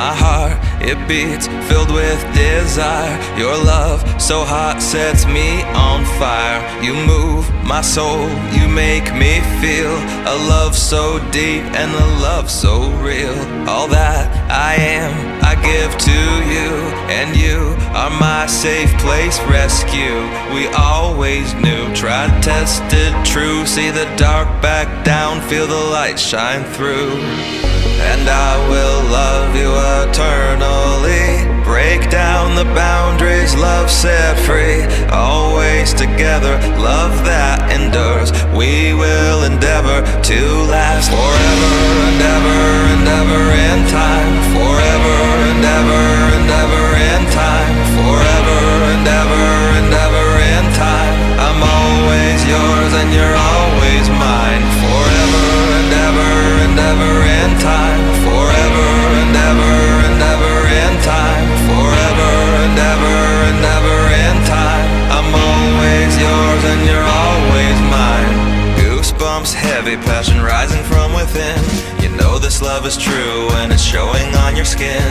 My heart, it beats, filled with desire. Your love, so hot, sets me on fire. You move my soul, you make me feel a love so deep and a love so real. All that I am, I give to you, and you are my safe place rescue. We always knew, tried, tested, true. See the dark back down, feel the light shine through. And I will love you eternally. Break down the boundaries, love set free. Always together, love that endures. We will endeavor to last forever and ever and ever in time. Forever and ever and ever in time. Forever and ever and ever in time. I'm always yours and you're always mine. Forever and ever and ever in time. Forever and ever and ever in time. Forever and ever and ever in time. I'm always yours and you're always mine. Goosebumps, heavy passion rising from within. You know this love is true and it's showing on your skin.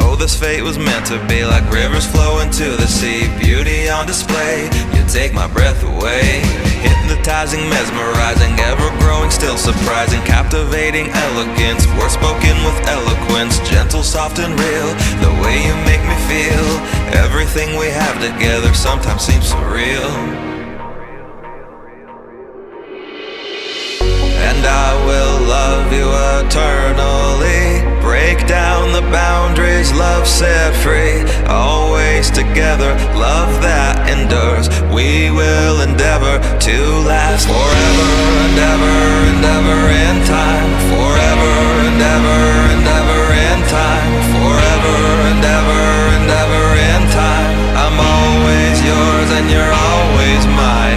Oh, this fate was meant to be, like rivers flowing to the sea. Beauty on display, you take my breath away. Hypnotizing, mesmerizing, ever-growing, still surprising. Captivating elegance, words spoken with eloquence. Gentle, soft and real, the way you make me feel. Everything we have together sometimes seems surreal. And I will love you eternally. Break down the boundaries, love set free. Always together, love that endures. We will endeavor to last forever and ever and ever in time. Forever and ever and ever in time. Forever and ever and ever in time. I'm always yours and you're always mine.